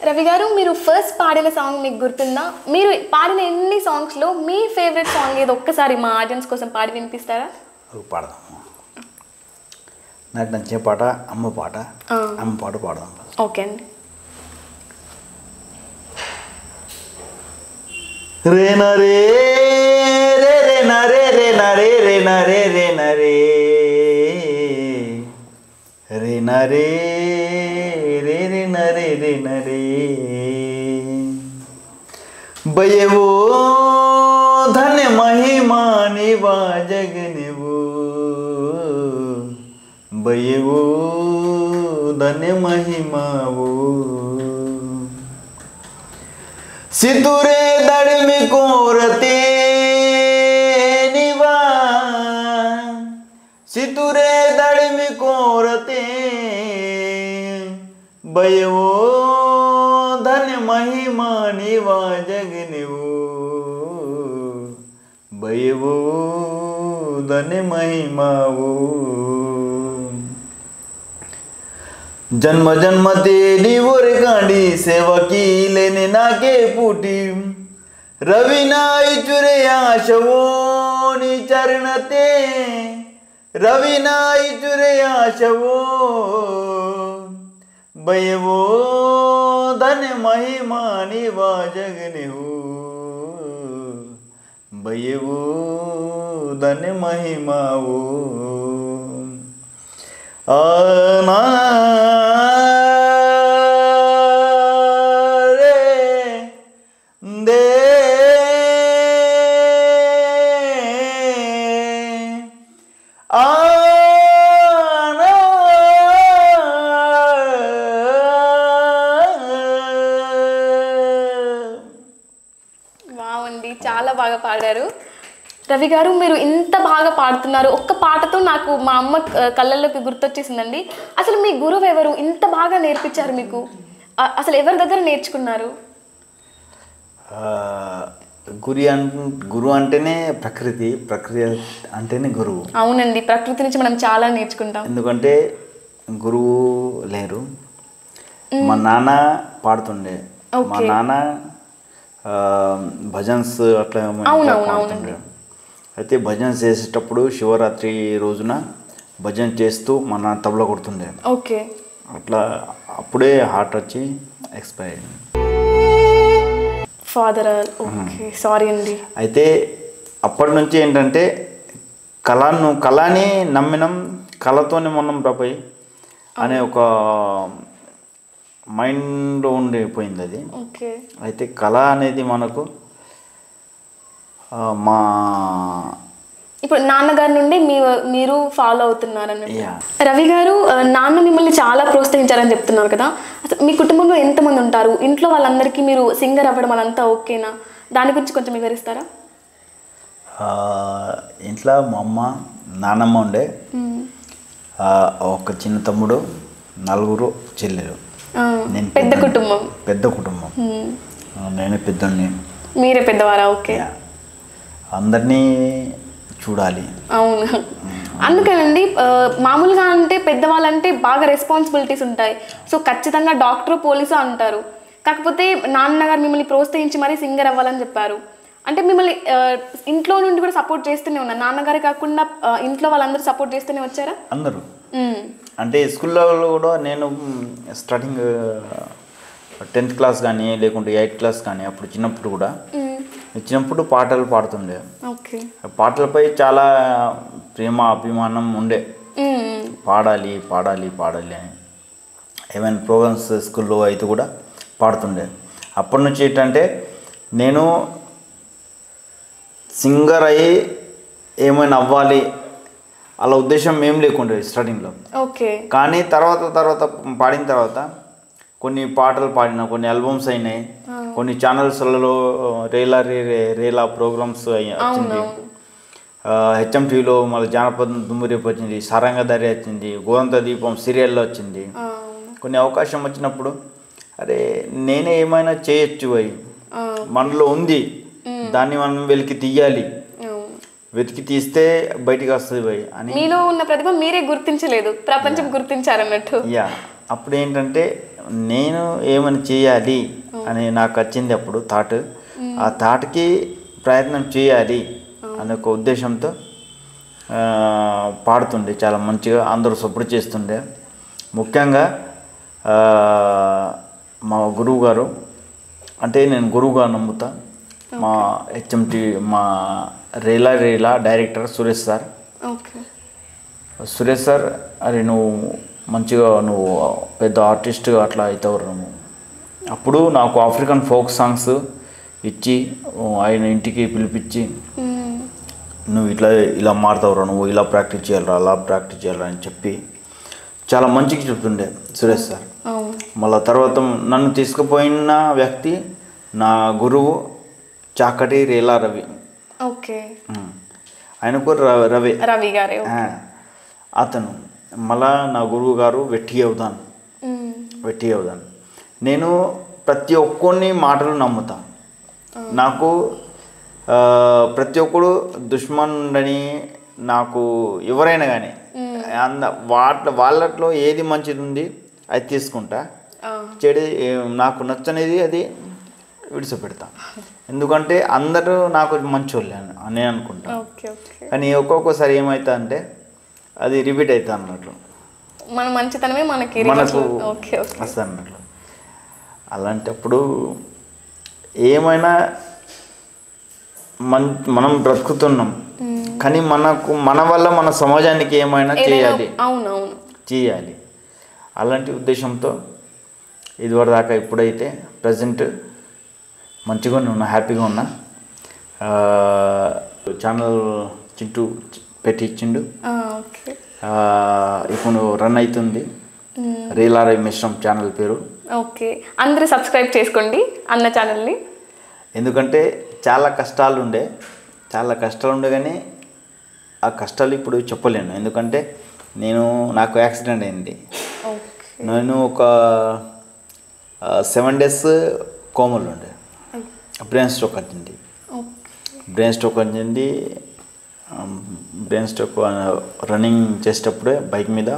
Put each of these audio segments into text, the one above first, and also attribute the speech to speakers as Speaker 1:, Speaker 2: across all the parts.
Speaker 1: రవి గారు, మీరు ఫస్ట్ పాడిన సాంగ్ మీకు గుర్తుందా? మీరు పాడిన ఎన్ని సాంగ్స్లో మీ ఫేవరెట్ సాంగ్ ఏదో ఒక్కసారి మా ఆడియన్స్ కోసం పాడి వినిపిస్తారా?
Speaker 2: పాడదాము. నాకు నచ్చే పాట అమ్మ పాట. అమ్మ పాట పాడదాం.
Speaker 1: ఓకే అండి.
Speaker 2: రే నరే రే రే నరే రే నరే రే నరే రే నరే రే నరే రే రే నరే రే నరే బయవో ధన్య మహిమా నివా జగనివో బయవో ధన్య మహిమావో सितुरे दड़मी कोरते निवा सितुरे दड़मी कोरते बयवो धन्य महिमा निवा जगनिवो बयवो धन्य महिमावो जन्म जन्म तेरी ओर गांडी सेवा की लेने नाके पुटी रवि नाई चुरे आशवो नि चरणते रवि नाई चुरे आशवो बयवो धन्य महिमा निवा जगने हो बयवो धन्य महिमा वो आना
Speaker 1: చాలా బాగా పాడారు రవి గారు. మీరు ఇంత బాగా పాడుతున్నారు. ఒక్క పాటతో నాకు మా అమ్మ కళ్ళల్లోకి గుర్తొచ్చేసిందండి. అసలు మీ గురువు ఎవరు? ఇంత బాగా నేర్పించారు మీకు? అసలు ఎవరి దగ్గర నేర్చుకున్నారు?
Speaker 2: గురువు అంటేనే ప్రకృతి, ప్రకృతి అంటేనే గురువు.
Speaker 1: అవునండి, ప్రకృతి నుంచి మనం చాలా నేర్చుకుంటాం.
Speaker 2: ఎందుకంటే గురువు లేరు. మా నాన్న పాడుతుండే. మా నాన్న భజన్స్ అట్లా పాడుతుండే. అయితే భజన చేసేటప్పుడు శివరాత్రి రోజున భజన చేస్తూ మన తబలా కొడుతుండే.
Speaker 1: ఓకే.
Speaker 2: అట్లా అప్పుడే హార్ట్ వచ్చి ఎక్స్పైర్ అయింది
Speaker 1: ఫాదర్. ఓకే, సారీ అండి.
Speaker 2: అయితే అప్పటి నుంచి ఏంటంటే కళని నమ్మినం, కళతోనే మనం రాపోయి అనే ఒక మైండ్లో ఉండిపోయింది అది.
Speaker 1: ఓకే.
Speaker 2: అయితే కళ అనేది మనకు మా
Speaker 1: ఇప్పుడు నాన్నగారి నుండి మీరు ఫాలో అవుతున్నారని. రవి గారు, నాన్న మిమ్మల్ని చాలా ప్రోత్సహించారని చెప్తున్నారు కదా. అసలు మీ కుటుంబంలో ఎంతమంది ఉంటారు? ఇంట్లో వాళ్ళందరికీ మీరు సింగర్ అవ్వడం అదంతా ఓకేనా? దాని గురించి కొంచెం వివరిస్తారా?
Speaker 2: ఇంట్లో మా అమ్మ, నాన్నమ్మ ఉండే, ఒక చిన్న తమ్ముడు, 4 చెల్లెలు. నేను
Speaker 1: పెద్ద కుటుంబం.
Speaker 2: పెద్ద కుటుంబం. నేనే పెద్దోడిని.
Speaker 1: మీరే పెద్దవారా? ఓకే.
Speaker 2: అందరినీ చూడాలి.
Speaker 1: అవును, అందుకేనండి. మామూలుగా అంటే పెద్దవాళ్ళంటే బాగా రెస్పాన్సిబిలిటీస్ ఉంటాయి. సో ఖచ్చితంగా డాక్టర్, పోలీసు అంటారు. కాకపోతే నాన్నగారు మిమ్మల్ని ప్రోత్సహించి మరీ సింగర్ అవ్వాలని చెప్పారు. అంటే మిమ్మల్ని ఇంట్లో నుండి కూడా సపోర్ట్ చేస్తూనే ఉన్నారు. నాన్నగారే కాకుండా ఇంట్లో వాళ్ళందరూ సపోర్ట్ చేస్తూనే వచ్చారా?
Speaker 2: అందరూ. అంటే స్కూల్లో కూడా నేను స్టార్టింగ్ 10th క్లాస్ కానీ లేకుంటే 8th క్లాస్ కానీ అప్పుడు చిన్నప్పుడు పాటలు పాడుతుండే. పాటలపై చాలా ప్రేమ, అభిమానం ఉండే. పాడాలి పాడాలి పాడాలి అని ఏమైనా ప్రోగ్రామ్స్ స్కూల్లో అయితే కూడా పాడుతుండే. అప్పటి నుంచి ఏంటంటే నేను సింగర్ అయ్యి ఏమైనా అవ్వాలి అలా ఉద్దేశం ఏం లేకుండే స్టార్టింగ్లో. కానీ తర్వాత పాడిన తర్వాత కొన్ని పాటలు పాడిన, కొన్ని ఆల్బమ్స్ అయినాయి, కొన్ని ఛానల్స్లలో రేలా ప్రోగ్రామ్స్ వచ్చింది. హెచ్ఎంటీవీలో మళ్ళీ జానపదం దుమ్మురేపు వచ్చింది, సారంగధారి వచ్చింది, గోరంత దీపం సీరియల్లో వచ్చింది. కొన్ని అవకాశం వచ్చినప్పుడు అరే నేనే ఏమైనా చేయొచ్చు, అవి మనలో ఉంది, దాన్ని మనం వెలికి తీయాలి, వెతికి తీస్తే బయటికి వస్తుంది భయ్ అని.
Speaker 1: మీలో ఉన్న ప్రతిభ మీరే గుర్తించలేదు, ప్రపంచం గుర్తించారన్నట్టు.
Speaker 2: అప్పుడు ఏంటంటే నేను ఏమైనా చేయాలి అని నాకు వచ్చింది అప్పుడు థాట్. ఆ థాట్కి ప్రయత్నం చేయాలి అనే ఒక ఉద్దేశంతో పాడుతుండే. చాలా మంచిగా అందరూ సపోర్ట్ చేస్తుండే. ముఖ్యంగా మా గురువు గారు, అంటే నేను గురువుగా నమ్ముతా, మా హెచ్ఎంటి మా రేలా director Suresh sir. Suresh sir, అరే నువ్వు మంచిగా నువ్వు పెద్ద ఆర్టిస్ట్గా అట్లా అవుతావు నువ్వు. అప్పుడు నాకు ఆఫ్రికన్ ఫోక్ సాంగ్స్ ఇచ్చి ఆయన ఇంటికి పిలిపించి నువ్వు ఇలా మారుతావురా, నువ్వు ఇలా ప్రాక్టీస్ చేయాలరా, అలా ప్రాక్టీస్ చేయాలరా అని చెప్పి చాలా మంచిగా చెప్తుండే సురేష్ సార్. మళ్ళీ తర్వాత నన్ను తీసుకుపోయిన వ్యక్తి నా గురువు చాకటి రేలా రవి. ఆయన కూడా రవి గారే. అతను మళ్ళా నా గురువు గారు వెట్టి అవుతాను. నేను ప్రతి ఒక్కరిని మాటలు నమ్ముతాను. నాకు ప్రతి ఒక్కడు దుష్మన్ ఉండని, నాకు ఎవరైనా కానీ వాళ్ళట్లో ఏది మంచిది ఉంది అది తీసుకుంటా, చెడు నాకు నచ్చనేది అది విడిచిపెడతా. ఎందుకంటే అందరూ నాకు మంచోళ్ళే అని అనుకుంటా. కానీ ఒక్కొక్కసారి ఏమవుతా అంటే అది రిపీట్ అవుతా అన్నట్లు,
Speaker 1: మన మంచితనమే మనకు
Speaker 2: వస్తుంది అన్నట్లు. అలాంటప్పుడు ఏమైనా మనం బ్రతుకుతున్నాం, కానీ మన వల్ల మన సమాజానికి ఏమైనా చేయాలి అలాంటి ఉద్దేశంతో ఇదివరకు దాకా ఇప్పుడైతే ప్రజెంట్ మంచిగా ఉన్నా, హ్యాపీగా ఉన్నా. ఛానల్ చింటూ పెట్టించిండు, ఇప్పుడు రన్ అవుతుంది. రీలారై మిశ్రం ఛానల్ పేరు.
Speaker 1: అందరూ సబ్స్క్రైబ్ చేసుకోండి అన్న ఛానల్ని.
Speaker 2: ఎందుకంటే చాలా కష్టాలు ఉండే కానీ ఆ కష్టాలు ఇప్పుడు చెప్పలేను. ఎందుకంటే నాకు యాక్సిడెంట్ అయింది. నేను ఒక 7 days కోమలు ఉండే. బ్రెయిన్ స్ట్రోక్ వచ్చింది. బ్రెయిన్ స్ట్రోక్ రన్నింగ్ చేసేటప్పుడే బైక్ మీద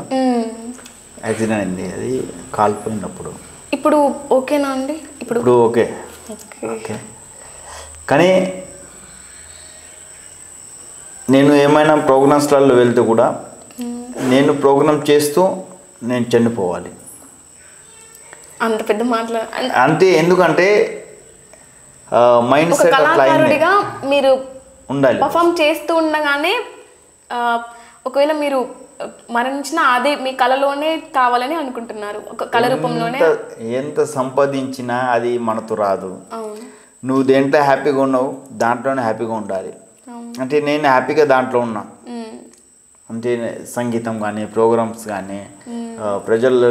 Speaker 2: యాక్సిడెంట్ అయింది. అది కాలిపోయినప్పుడు.
Speaker 1: ఇప్పుడు ఓకేనా అండి?
Speaker 2: ఇప్పుడు ఓకే. కానీ నేను ఏమైనా ప్రోగ్రామ్స్లలో వెళ్తే కూడా నేను ప్రోగ్రామ్ చేస్తూ నేను చనిపోవాలి
Speaker 1: అంత పెద్ద మాటలు
Speaker 2: అంతే. ఎందుకంటే మైండ్ సెట్ అట్లా
Speaker 1: మీరు
Speaker 2: ఉండాలి.
Speaker 1: పర్ఫామ్ చేస్తూ ఉండగానే ఒకవేళ మీరు మరణించిన అదే మీ కళలోనే కావాలని అనుకుంటున్నారు, ఒక కళ రూపంలోనే.
Speaker 2: ఎంత సంపాదించినా అది మనతో రాదు. నువ్వు దేంట్లో హ్యాపీగా ఉన్నావు దాంట్లోనే హ్యాపీగా ఉండాలి. అంటే నేను హ్యాపీగా దాంట్లో ఉన్నా. అంటే సంగీతం కానీ, ప్రోగ్రామ్స్ కానీ, ప్రజల్లో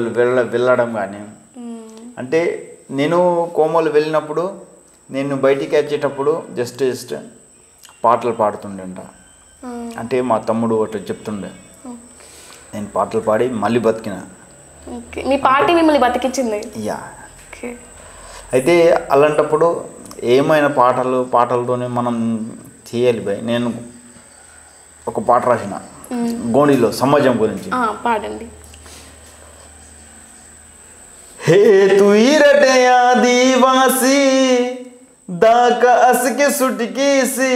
Speaker 2: వెళ్ళడం కానీ. అంటే నేను కోమలు వెళ్ళినప్పుడు, నేను బయటికి వచ్చేటప్పుడు జస్ట్ పాటలు పాడుతుండే. అంటే మా తమ్ముడు ఒకటి చెప్తుండే, నేను పాటలు పాడి మళ్ళీ బతికిన.
Speaker 1: మీ పార్టీ మిమ్మల్ని బతికించింది.
Speaker 2: అయితే అలాంటప్పుడు ఏమైనా పాటలతోనే మనం చేయాలి భయ్. నేను ఒక పాట రాసిన గోండిలో సమాజం గురించి.
Speaker 1: పాడండి.
Speaker 2: హే తుయి రటే ఆదివాసి దాక అసకే సుటికేసి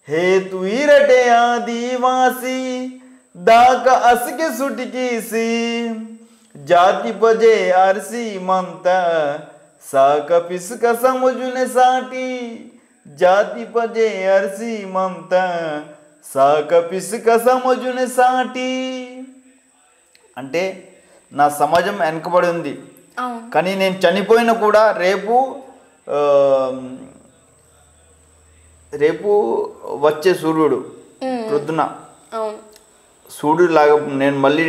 Speaker 2: హే తుయి రటే ఆదివాసి దాకా అసకే సుటికేసి జాతి పజే అర్సి మంత సాక పిసుక సముజునే సాటి జాతి పజే అర్సి మంత సాక పిసుక సముజునే సాటి. అంటే నా సమాజం వెనకబడి ఉంది, కానీ నేను చనిపోయినా కూడా రేపు వచ్చే సూర్యుడు ప్రొద్దున సూర్యుడు లాగా నేను
Speaker 1: మళ్ళీ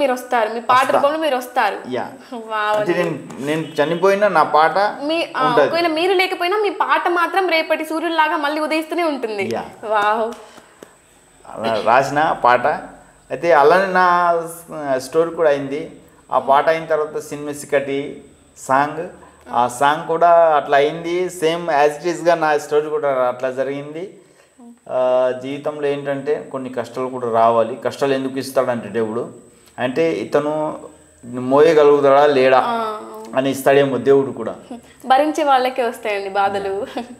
Speaker 1: మీరు వస్తారు, మీ పాట రూపంలో మీరు వస్తారు.
Speaker 2: అంటే నేను చనిపోయినా నా పాట
Speaker 1: ఒకవేళ మీరు లేకపోయినా మీ పాట మాత్రం రేపటి సూర్యుడు లాగా మళ్ళీ ఉదయిస్తూనే ఉంటుంది.
Speaker 2: అలా రాసిన పాట. అయితే అలానే నా స్టోరీ కూడా అయింది. ఆ పాట అయిన తర్వాత సినిమాసికటి సాంగ్, ఆ సాంగ్ కూడా అట్లా అయింది. సేమ్ యాజ్ ఇట్ ఈస్గా నా స్టోరీ కూడా అట్లా జరిగింది. జీవితంలో ఏంటంటే కొన్ని కష్టాలు కూడా రావాలి. కష్టాలు ఎందుకు ఇస్తాడంటే దేవుడు అంటే ఇతను మోయగలుగుతాడా లేడా అని ఇస్తాడేమో దేవుడు కూడా.
Speaker 1: భరించే వాళ్ళకే వస్తాయండి బాధలు.